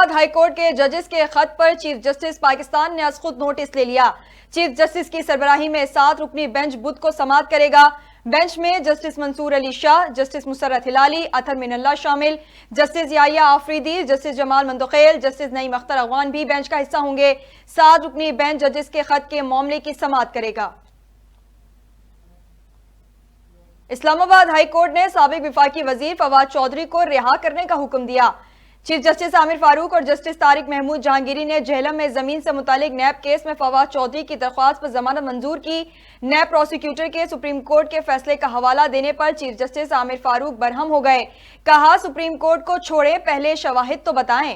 آباد high court کے ججز کے خط پر چیف جسٹس پاکستان نے از خود نوٹس لے لیا۔ چیف جسٹس کی سربراہی میں 7 رکنی بینچ بدھ کو سماعت کرے گا۔ بینچ میں جسٹس منصور علی شاہ، جسٹس مسرت ہلالی، اطہر من اللہ شامل، جسٹس یحییٰ آفریدی، جسٹس جمال مندوخیل، جسٹس نعیم اختر اغوان بھی بینچ کا حصہ ہوں گے۔ 7 رکنی بینچ ججز کے خط کے معاملے کی سماعت کرے گا۔ اسلام آباد ہائی کورٹ نے سابق وفاقی وزیر فواد چودھری کو رہا کرنے کا حکم دیا۔ چیف جسٹس عامر فاروق اور جسٹس طارق محمود جہانگیری نے جہلم میں زمین سے متعلق نیب کیس میں فواد چودھری کی درخواست پر ضمانت منظور کی۔ نیب پروسیکیوٹر کے سپریم کورٹ کے فیصلے کا حوالہ دینے پر چیف جسٹس عامر فاروق برہم ہو گئے۔ کہا سپریم کورٹ کو چھوڑے، پہلے شواہد تو بتائیں۔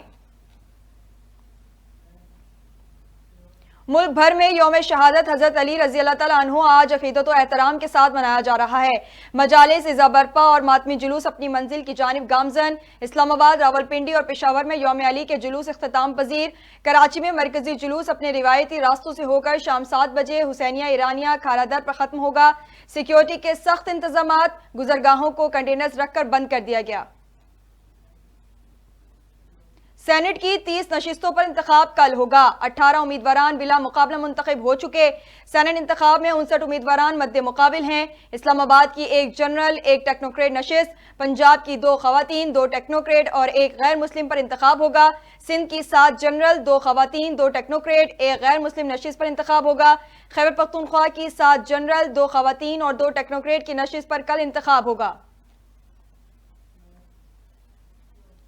ملک بھر میں یوم شہادت حضرت علی رضی اللہ تعالیٰ عنہ آج عقیدت و احترام کے ساتھ منایا جا رہا ہے۔ مجالس عزا برپا اور ماتمی جلوس اپنی منزل کی جانب گامزن۔ اسلام آباد، راولپنڈی اور پشاور میں یوم علی کے جلوس اختتام پذیر۔ کراچی میں مرکزی جلوس اپنے روایتی راستوں سے ہو کر شام 7 بجے حسینیہ ایرانیہ کھارا در پر ختم ہوگا۔ سیکیورٹی کے سخت انتظامات، گزرگاہوں کو کنٹینرز رکھ کر بند کر دیا گیا۔ سینٹ کی 30 نشستوں پر انتخاب کل ہوگا۔ 18 امیدواران بلا مقابلہ منتخب ہو چکے۔ سینٹ انتخاب میں 59 امیدواران مد مقابل ہیں۔ اسلام آباد کی 1 جنرل، 1 ٹیکنوکریٹ نشست، پنجاب کی 2 خواتین، 2 ٹیکنوکریٹ اور 1 غیر مسلم پر انتخاب ہوگا۔ سندھ کی 7 جنرل، 2 خواتین، 2 ٹیکنوکریٹ، 1 غیر مسلم نشست پر انتخاب ہوگا۔ خیبر پختونخوا کی 7 جنرل، 2 خواتین اور 2 ٹیکنوکریٹ کی نشست پر کل انتخاب ہوگا۔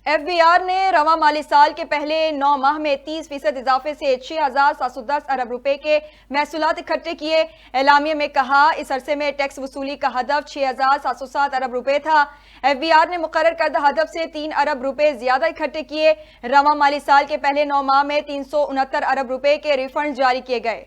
ایف بی آر نے رواں مالی سال کے پہلے 9 ماہ میں 30% اضافے سے 6,710 ارب روپے کے محصولات اکٹھے کیے۔ اعلامیے میں کہا اس عرصے میں ٹیکس وصولی کا ہدف 6,707 ارب روپے تھا۔ ایف بی آر نے مقرر کردہ ہدف سے 3 ارب روپے زیادہ اکٹھے کیے۔ رواں مالی سال کے پہلے 9 ماہ میں 369 ارب روپے کے ریفنڈ جاری کیے گئے۔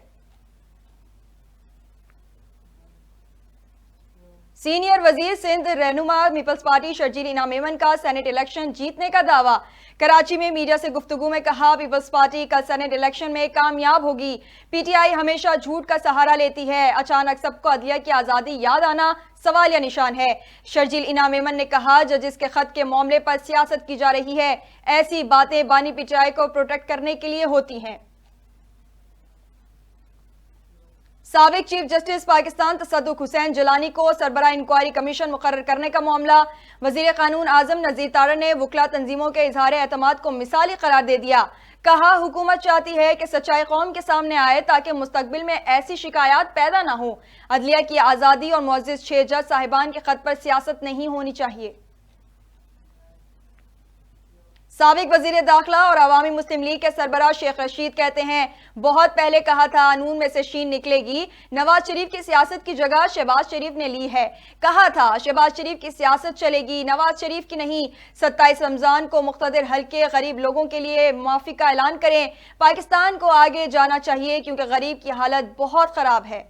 سینئر وزیر سندھ رہنما پیپلز پارٹی شرجیل انعام ایمن کا سینٹ الیکشن جیتنے کا دعویٰ۔ کراچی میں میڈیا سے گفتگو میں کہا پیپلز پارٹی کل سینٹ الیکشن میں کامیاب ہوگی۔ پی ٹی آئی ہمیشہ جھوٹ کا سہارا لیتی ہے، اچانک سب کو عدلیہ کی آزادی یاد آنا سوالیہ نشان ہے۔ شرجیل انعام ایمن نے کہا ججز کے خط کے معاملے پر سیاست کی جا رہی ہے، ایسی باتیں بانی پی ٹی آئی کو پروٹیکٹ کرنے کے لیے ہوتی ہیں۔ سابق چیف جسٹس پاکستان تصدق حسین جیلانی کو سربراہ انکوائری کمیشن مقرر کرنے کا معاملہ۔ وزیر قانون اعظم نذیر تارڑ نے وکلا تنظیموں کے اظہار اعتماد کو مثالی قرار دے دیا۔ کہا حکومت چاہتی ہے کہ سچائی قوم کے سامنے آئے تاکہ مستقبل میں ایسی شکایات پیدا نہ ہوں۔ عدلیہ کی آزادی اور معزز 6 جج صاحبان کے خط پر سیاست نہیں ہونی چاہیے۔ سابق وزیر داخلہ اور عوامی مسلم لیگ کے سربراہ شیخ رشید کہتے ہیں بہت پہلے کہا تھا ن میں سے ش نکلے گی۔ نواز شریف کی سیاست کی جگہ شہباز شریف نے لی ہے۔ کہا تھا شہباز شریف کی سیاست چلے گی، نواز شریف کی نہیں۔ 27 رمضان کو مقتدر حلقے غریب لوگوں کے لیے معافی کا اعلان کریں۔ پاکستان کو آگے جانا چاہیے کیونکہ غریب کی حالت بہت خراب ہے۔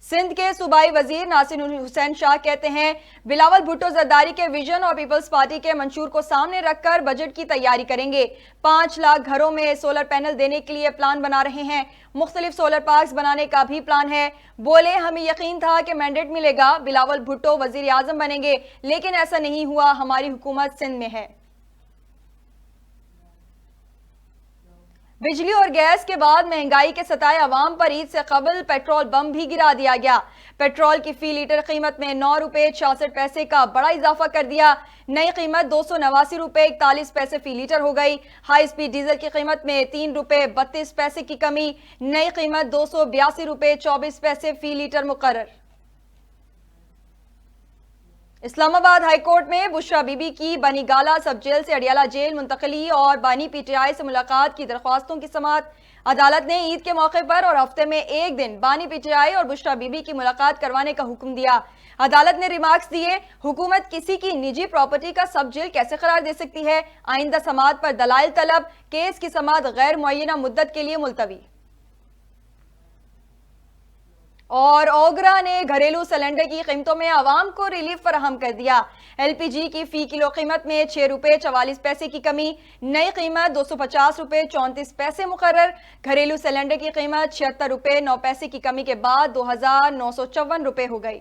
سندھ کے صوبائی وزیر ناصر حسین شاہ کہتے ہیں بلاول بھٹو زرداری کے ویژن اور پیپلز پارٹی کے منشور کو سامنے رکھ کر بجٹ کی تیاری کریں گے۔ 5 لاکھ گھروں میں سولر پینل دینے کے لیے پلان بنا رہے ہیں۔ مختلف سولر پارکس بنانے کا بھی پلان ہے۔ بولے ہمیں یقین تھا کہ مینڈیٹ ملے گا، بلاول بھٹو وزیر اعظم بنیں گے، لیکن ایسا نہیں ہوا۔ ہماری حکومت سندھ میں ہے۔ بجلی اور گیس کے بعد مہنگائی کے ستائے عوام پر عید سے قبل پیٹرول بم بھی گرا دیا گیا۔ پیٹرول کی فی لیٹر قیمت میں 9 روپے 66 پیسے کا بڑا اضافہ کر دیا۔ نئی قیمت 289 روپے 41 پیسے فی لیٹر ہو گئی۔ ہائی سپیڈ ڈیزل کی قیمت میں 3 روپے 32 پیسے کی کمی، نئی قیمت 282 روپے 24 پیسے فی لیٹر مقرر۔ اسلام آباد ہائی کورٹ میں بشرا بی بی کی بانی گالہ سب جیل سے اڈیالہ جیل منتقلی اور بانی پی ٹی آئی سے ملاقات کی درخواستوں کی سماعت۔ عدالت نے عید کے موقع پر اور ہفتے میں 1 دن بانی پی ٹی آئی اور بشرا بی بی کی ملاقات کروانے کا حکم دیا۔ عدالت نے ریمارکس دیے حکومت کسی کی نجی پراپرٹی کا سب جیل کیسے قرار دے سکتی ہے، آئندہ سماعت پر دلائل طلب، کیس کی سماعت غیر معینہ مدت کے لیے ملتوی۔ اور اوگرا نے گھریلو سلنڈر کی قیمتوں میں عوام کو ریلیف فراہم کر دیا۔ ایل پی جی کی فی کلو قیمت میں 6 روپے 44 پیسے کی کمی، نئی قیمت 250 روپے 34 پیسے مقرر۔ گھریلو سلنڈر کی قیمت 76 روپے 9 پیسے کی کمی کے بعد 2,954 روپے ہو گئی۔